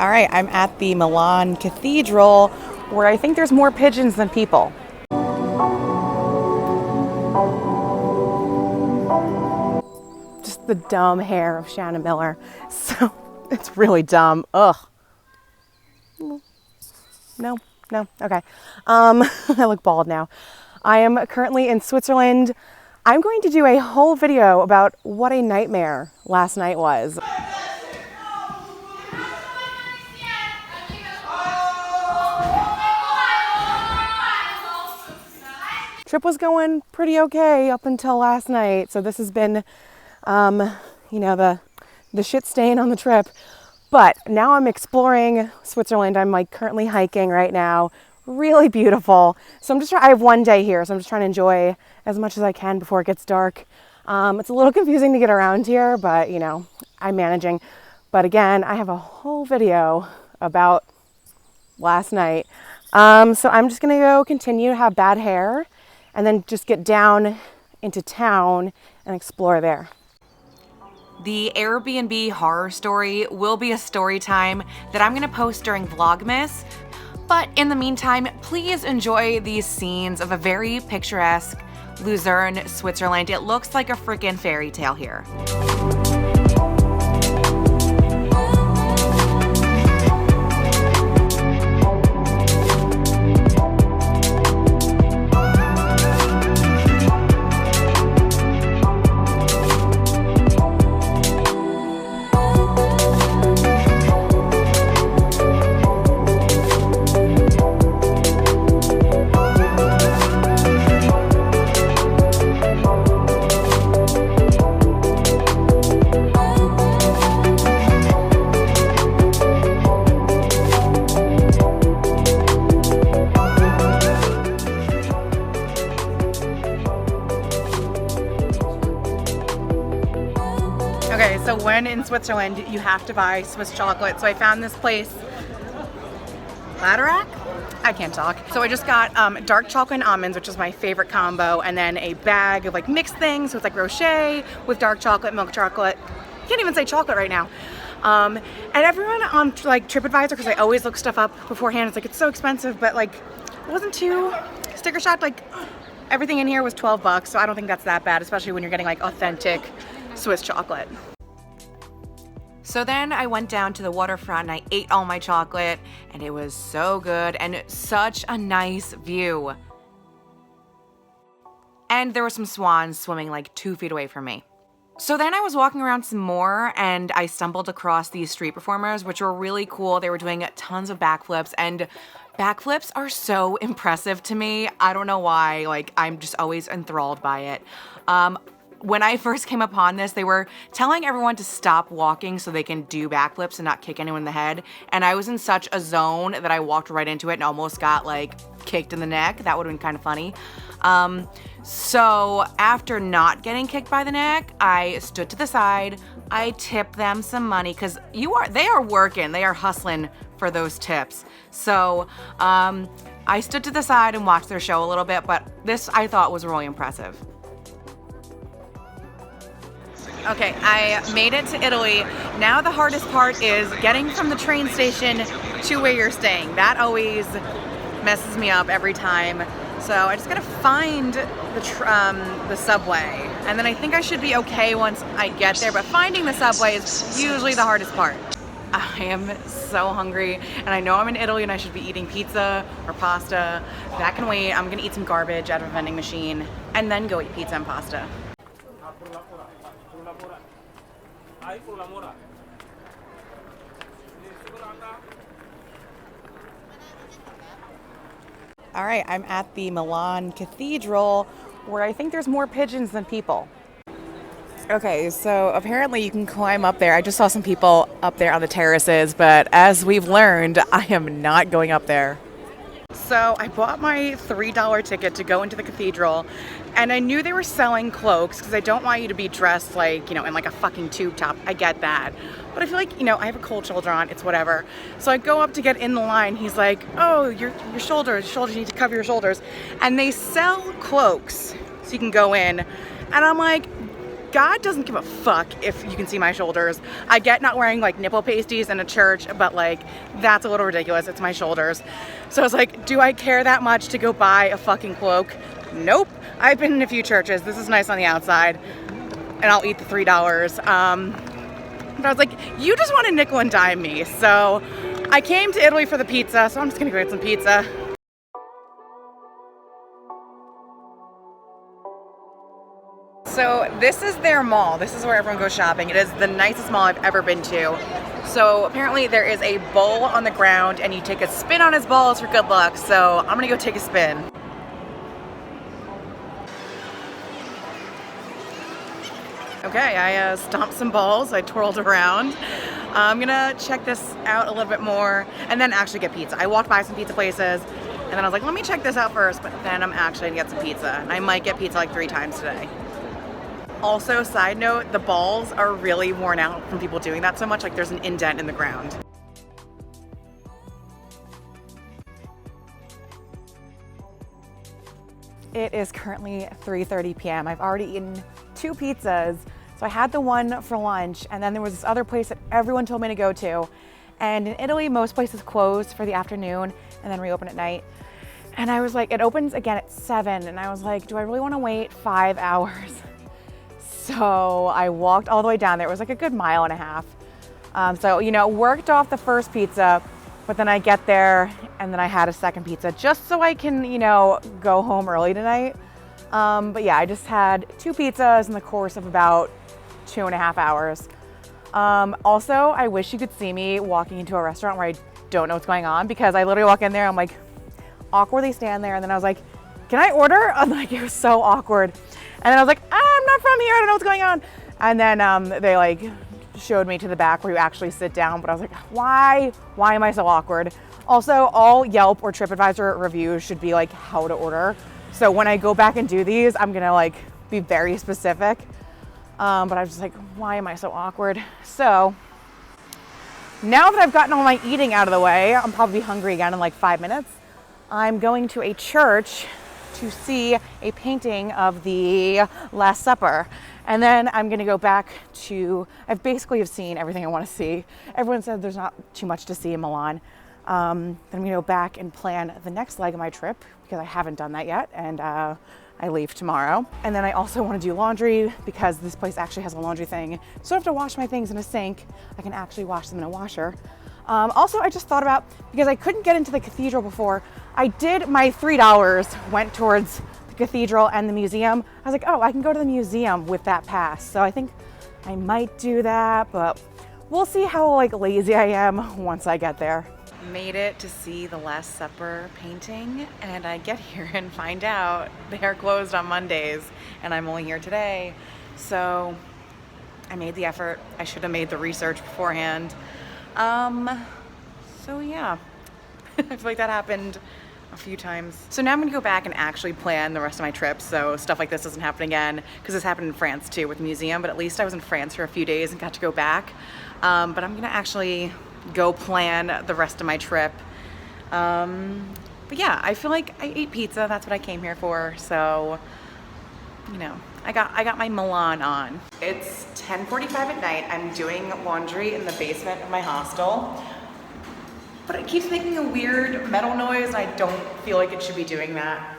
All right, I'm at the Milan Cathedral where I think there's more pigeons than people. Just the dumb hair of Shannon Miller. So it's really dumb. Ugh. No, okay. I look bald now. I am currently in Switzerland. I'm going to do a whole video about what a nightmare last night was. Trip was going pretty okay up until last night. So this has been, the shit stain on the trip. But now I'm exploring Switzerland. I'm like currently hiking right now. Really beautiful. So I have one day here, so I'm just trying to enjoy as much as I can before it gets dark. It's a little confusing to get around here, but I'm managing. But again, I have a whole video about last night. So I'm just gonna go continue to have bad hair and then just get down into town and explore there. The Airbnb horror story will be a story time that I'm gonna post during Vlogmas. But in the meantime, please enjoy these scenes of a very picturesque Lucern, Switzerland. It looks like a freaking fairy tale here. Okay, so when in Switzerland, you have to buy Swiss chocolate. So I found this place, Laderack? I can't talk. So I just got dark chocolate and almonds, which is my favorite combo, and then a bag of like mixed things. So it's like Rocher with dark chocolate, milk chocolate. Can't even say chocolate right now. And everyone on like TripAdvisor, because I always look stuff up beforehand, it's like it's so expensive, but like it wasn't too sticker shock. Like everything in here was $12, so I don't think that's that bad, especially when you're getting like authentic Swiss chocolate. So then I went down to the waterfront and I ate all my chocolate, and it was so good and such a nice view. And there were some swans swimming like 2 feet away from me. So then I was walking around some more and I stumbled across these street performers, which were really cool. They were doing tons of backflips, and backflips are so impressive to me. I don't know why, like I'm just always enthralled by it. When I first came upon this, they were telling everyone to stop walking so they can do backflips and not kick anyone in the head. And I was in such a zone that I walked right into it and almost got like kicked in the neck. That would have been kind of funny. So after not getting kicked by the neck, I stood to the side. I tipped them some money because they are working, they are hustling for those tips. So I stood to the side and watched their show a little bit, but this I thought was really impressive. Okay, I made it to Italy. Now the hardest part is getting from the train station to where you're staying. That always messes me up every time. So I just gotta find the subway, and then I think I should be okay once I get there, but finding the subway is usually the hardest part. I am so hungry, and I know I'm in Italy and I should be eating pizza or pasta. That can wait. I'm gonna eat some garbage out of a vending machine and then go eat pizza and pasta. All right, I'm at the Milan Cathedral where I think there's more pigeons than people. Okay, so apparently you can climb up there. I just saw some people up there on the terraces, but as we've learned, I am not going up there. So I bought my $3 ticket to go into the cathedral, and I knew they were selling cloaks because I don't want you to be dressed like, in like a fucking tube top. I get that. But I feel like, I have a cold shoulder on, it's whatever. So I go up to get in the line. He's like, oh, your shoulders, you need to cover your shoulders. And they sell cloaks so you can go in. And I'm like, God doesn't give a fuck if you can see my shoulders. I get not wearing like nipple pasties in a church, but like that's a little ridiculous. It's my shoulders. So I was like, do I care that much to go buy a fucking cloak? Nope. I've been in a few churches. This is nice on the outside, and I'll eat the $3. But I was like, you just want to nickel and dime me. So I came to Italy for the pizza, so I'm just gonna go get some pizza. So this is their mall. This is where everyone goes shopping. It is the nicest mall I've ever been to. So apparently there is a bull on the ground and you take a spin on his balls for good luck. So I'm gonna go take a spin. Okay, I stomped some balls, I twirled around. I'm gonna check this out a little bit more and then actually get pizza. I walked by some pizza places and then I was like, let me check this out first, but then I'm actually gonna get some pizza. And I might get pizza like 3 times today. Also, side note, the balls are really worn out from people doing that so much, like there's an indent in the ground. It is currently 3:30 p.m. I've already eaten 2 pizzas. So I had the one for lunch, and then there was this other place that everyone told me to go to. And in Italy, most places close for the afternoon and then reopen at night. And I was like, it opens again at 7. And I was like, do I really want to wait 5 hours? So I walked all the way down there. It was like a good 1.5 miles. So, you know, worked off the first pizza, but then I get there and then I had a second pizza just so I can, you know, go home early tonight. But yeah, I just had 2 pizzas in the course of about 2.5 hours. Also, I wish you could see me walking into a restaurant where I don't know what's going on, because I literally walk in there, I'm like awkwardly stand there, and then I was like, can I order? I'm like, it was so awkward. And then I was like, I'm not from here, I don't know what's going on. And then they like showed me to the back where you actually sit down, but I was like, why am I so awkward? Also, all Yelp or TripAdvisor reviews should be like how to order. So when I go back and do these, I'm gonna like be very specific. But I was just like, why am I so awkward? So now that I've gotten all my eating out of the way, I'm probably hungry again in like 5 minutes. I'm going to a church to see a painting of the Last Supper. And then I'm gonna go back to, I've basically have seen everything I wanna see. Everyone said there's not too much to see in Milan. Then I'm gonna go back and plan the next leg of my trip, because I haven't done that yet, and I leave tomorrow. And then I also wanna do laundry, because this place actually has a laundry thing. So I have to wash my things in a sink. I can actually wash them in a washer. Also, I just thought about, because I couldn't get into the cathedral before, I did, my $3 went towards the cathedral and the museum. I was like, oh, I can go to the museum with that pass. So I think I might do that, but we'll see how like lazy I am once I get there. Made it to see the Last Supper painting, and I get here and find out they are closed on Mondays, and I'm only here today. So I made the effort. I should have made the research beforehand. So yeah, I feel like that happened a few times. So now I'm gonna go back and actually plan the rest of my trip, so stuff like this doesn't happen again, because this happened in France too with the museum, but at least I was in France for a few days and got to go back. But I'm gonna actually go plan the rest of my trip. But yeah, I feel like I ate pizza. That's what I came here for. So, you know, I got my Milan on. It's 10:45 at night. I'm doing laundry in the basement of my hostel, but it keeps making a weird metal noise, and I don't feel like it should be doing that.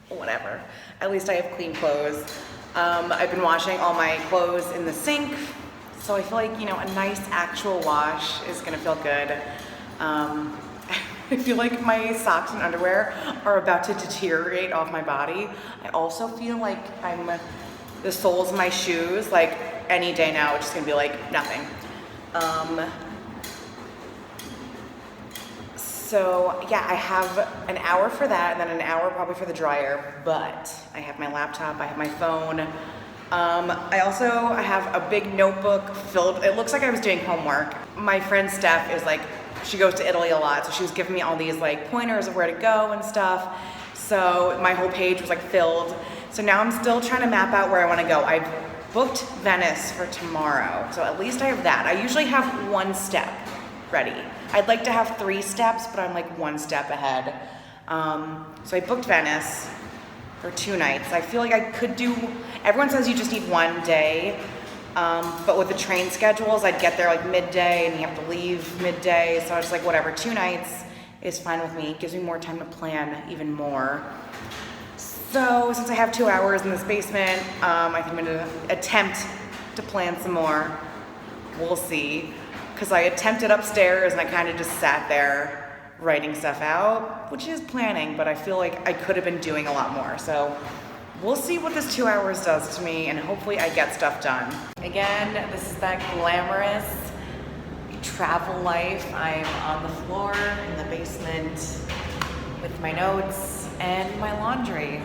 Whatever. At least I have clean clothes. I've been washing all my clothes in the sink, so I feel like, you know, a nice actual wash is gonna feel good. I feel like my socks and underwear are about to deteriorate off my body. I also feel like the soles of my shoes, like any day now, it's just gonna be like nothing. So yeah, I have an hour for that, and then an hour probably for the dryer, but I have my laptop, I have my phone. I have a big notebook filled, it looks like I was doing homework. My friend Steph is like, she goes to Italy a lot, so she was giving me all these like pointers of where to go and stuff. So my whole page was like filled. So now I'm still trying to map out where I wanna go. I've booked Venice for tomorrow, so at least I have that. I usually have 1 step ready. I'd like to have 3 steps, but I'm like 1 step ahead. So I booked Venice. or 2 nights. I feel like I could do, everyone says you just need 1 day, but with the train schedules, I'd get there like midday and you have to leave midday. So I was just like, whatever, 2 nights is fine with me. It gives me more time to plan even more. So since I have 2 hours in this basement, I think I'm gonna attempt to plan some more. We'll see. Because I attempted upstairs and I kind of just sat there writing stuff out, which is planning, but I feel like I could have been doing a lot more. So we'll see what this 2 hours does to me, and hopefully I get stuff done. Again, this is that glamorous travel life. I'm on the floor in the basement with my notes and my laundry.